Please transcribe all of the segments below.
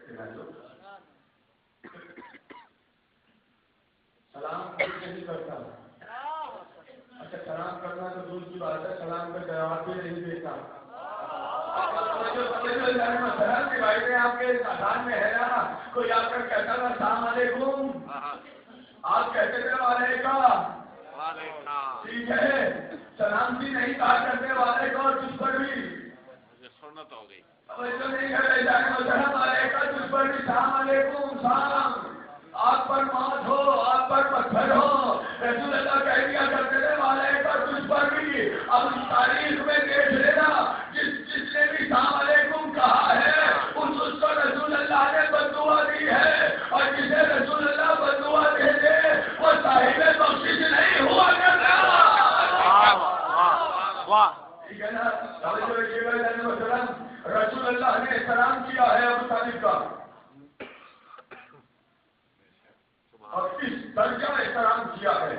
سلام نہیں کرتا. اچھا سلام کرنا تو دور کی بات ہے, سلام کا جواب بھی نہیں دیتا. سلام کی بھائی آپ کے اذان میں ہے نا, کوئی آ کر کہتا نا السلام علیکم, آپ کہتے تھے وعلیکم, ٹھیک ہے. سلام بھی نہیں کہا کرتے والے کو, اور تجھ پر بھی سنت ہو گئی. توجہ نہیں کر رہے جانے السلام علیکم, تجھ پر بھی السلام علیکم, سلام آپ پر موت ہو, آپ پر پتھر ہو. رسول اللہ کہہ دیا کرتے تھے وعلیکم تجھ پر بھی. اب تاریخ میں دیکھ لینا جس نے بھی السلام علیکم کہا ہے اس کو رسول اللہ نے بددعا دی ہے, اور جسے رسول اللہ بددعا دے دے وہ صاحب بخشش نہیں ہوا کرتا. ٹھیک ہے نا. رسول اللہ نے سلام کیا ہے ابو طالب کا, اور اس درجہ احترام کیا ہے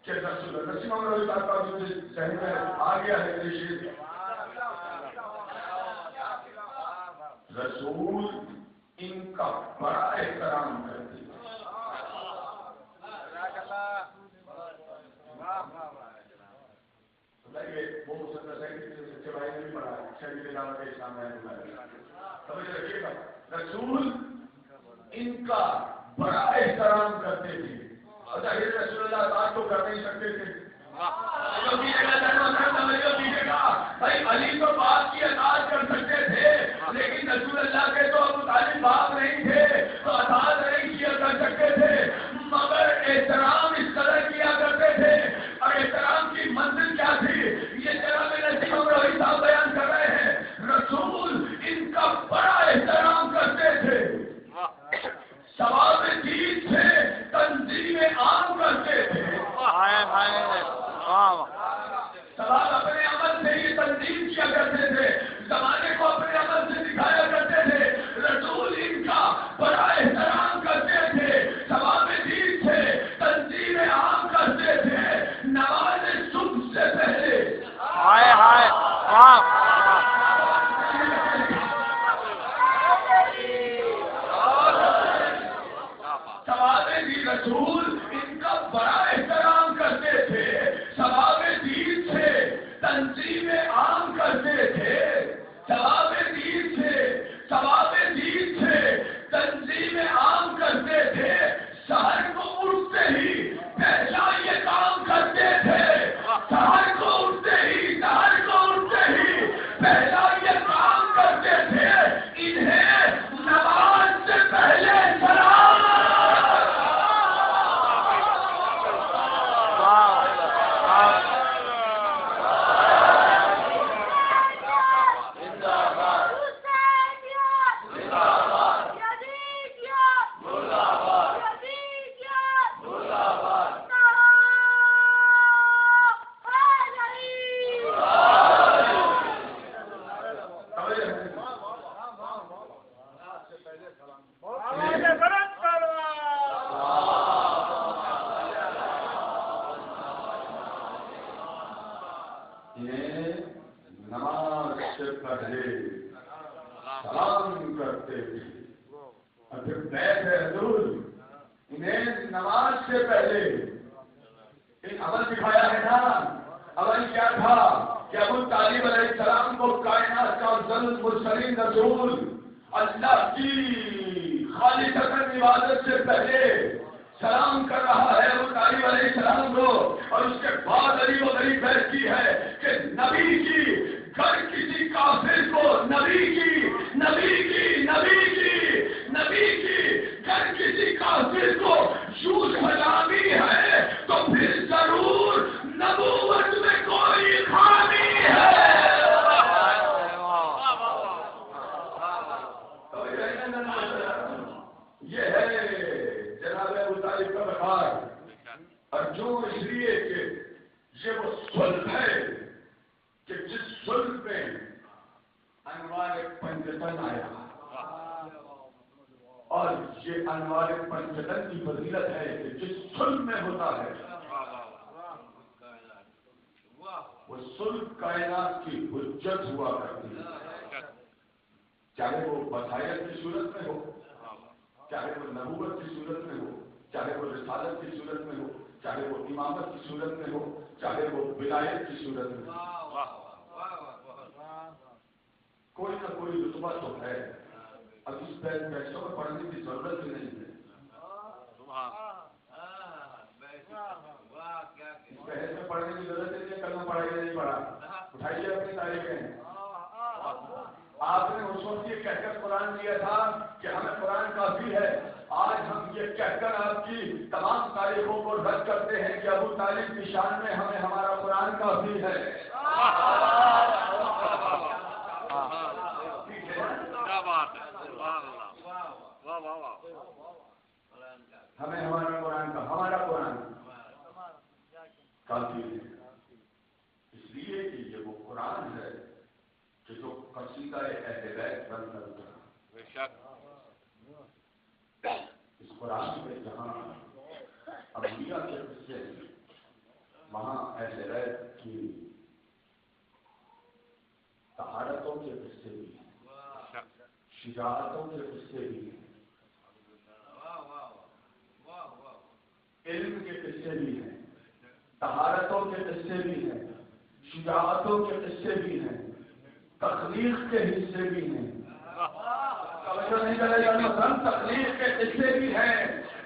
کہ رسول اللہ نسیم امروی صاحب کا مجھے ذہن میں آ گیا ہے یہ رسول ان کا بڑا احترام کرتے ہیں. وہ سچے بھائی نے بھی پڑھا سمجھ رکھیے گا. رسول ان کا بڑا احترام کرتے تھے. اچھا یہ رسول اللہ بات تو کر نہیں سکتے تھے. بھائی علی تو باپ کی اطاعت کر سکتے تھے, لیکن رسول اللہ کے تو ابو طالب باپ نہیں تھے تو اطاعت نہیں کیا کر سکتے تھے. مگر احترام اس طرح کیا کرتے تھے, اور احترام کی منزل کیا تھی یہ جناب نسیم امروی صاحب بیان کر رہے ہیں. رسول ان کا بڑا احترام کرتے تھے, ثواب دین سے تنظیم عام کرتے تھے. ثواب اپنے عمل سے ہی تنظیم کیا کرتے تھے, زمانے کو اپنے عمل سے دکھایا کرتے تھے. رسول ان کا بڑا احترام کرتے تھے, ثواب دین سے تنظیم عام کرتے تھے. نماز صبح سے پہلے ثواب دین رسول ان کا بڑا احترام کرتے تھے, ثواب دین سے تنظیم عام کرتے تھے. ثواب دین سے تنظیم عام کرتے تھے. شہر کو اٹھتے ہی پہلا یہ کام کرتے تھے. شہر کو اٹھتے ہی پہلا یہ کام کرتے تھے. انہیں نماز سے پہلے سلام. چاہے وہ بصائر کی صورت میں ہو چاہے وہ نبوت کی صورت میں ہو، چاہے وہ رسالت کی صورت میں ہو، چاہے وہ امامت کی صورت میں ہو، چاہے وہ ولایت کی صورت میں ہو، کوئی نہ کوئی رتبہ تو ہے. اب اس پیسوں میں پڑھنے کی ضرورت ہی نہیں ہے. اس بحث میں پڑھنے کی ضرورت نہیں ہے. کلمہ پڑھا یا نہیں پڑھا، اٹھائیے اپنی تاریخیں. آپ نے اس وقت یہ کہہ کر قرآن دیا تھا کہ ہمیں قرآن کافی ہے. آج ہم یہ کہہ کر آپ کی تمام تاریخوں کو رد کرتے ہیں کہ ابو طالب کی شان میں ہمیں ہمارا قرآن کافی ہے. ہمیں ہمارا قرآن کافی ہے. اس لیے کہ یہ وہ قرآن ہے کہ جو قصیدہ اہل بیت بن کر اٹھا. اس قرآن میں جہاں انبیاء کے قصے وہاں اہل بیت کی طہارتوں کے قصے بھی ہیں، شجاعتوں کے قصے بھی ہیں، علم کے قصے بھی ہیں، طہارتوں کے قصے بھی ہیں، شجاعتوں کے قصے بھی ہیں، تخلیق کے حصے بھی ہیں. توجہ نہیں کرے گا مثلاً تخلیق کے قصے بھی ہیں،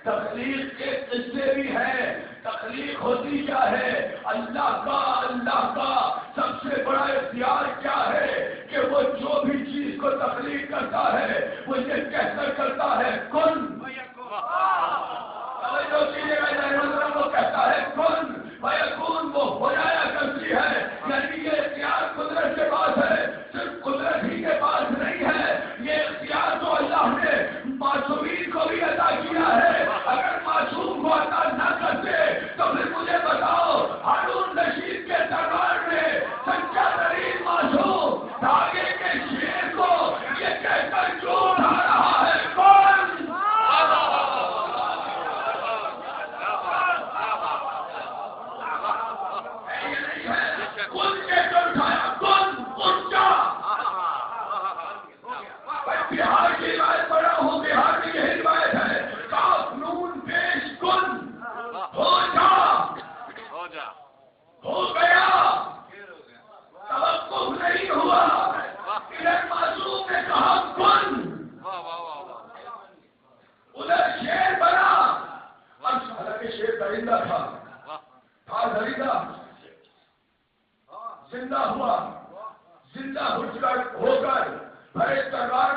تخلیق کے قصے بھی ہیں. تخلیق ہوتی کیا ہے؟ اللہ کا سب سے بڑا اختیار کیا ہے کہ وہ جو بھی چیز کو تخلیق کرتا ہے وہ یہ کہہ کر کرتا ہے کن. وہ کہتا ہے کن فیکون، وہ ہو جایا کرتی ہے. یعنی یہ اختیار قدرت کے پاس ہے، صرف قدرت ہی کے پاس نہیں ہے. یہ اختیار تو اللہ نے معصومین کو بھی عطا کیا ہے. اگر معصوم کو عطا نہ کرتے تو پھر مجھے بتاؤ ہارون رشید کے دربار میں سچا ترین معصوم دھاگے کے شیر کو یہ کہہ کر کیوں اٹھا رہا ہے کون؟ کن کے کر اٹھایا کن ان کا. بہار کی روایت پڑھا ہوں، بہار کی یہی روایت ہے. کاف نون پیش کن، ہو جا، ہو گیا، توقف نہیں ہوا. ادھر معصوم نے کہا کن، ادھر شیر بنا. حالانکہ شیر درندہ تھا درندہ، زندہ ہوا، زندہ ہو کر بھرے تلوار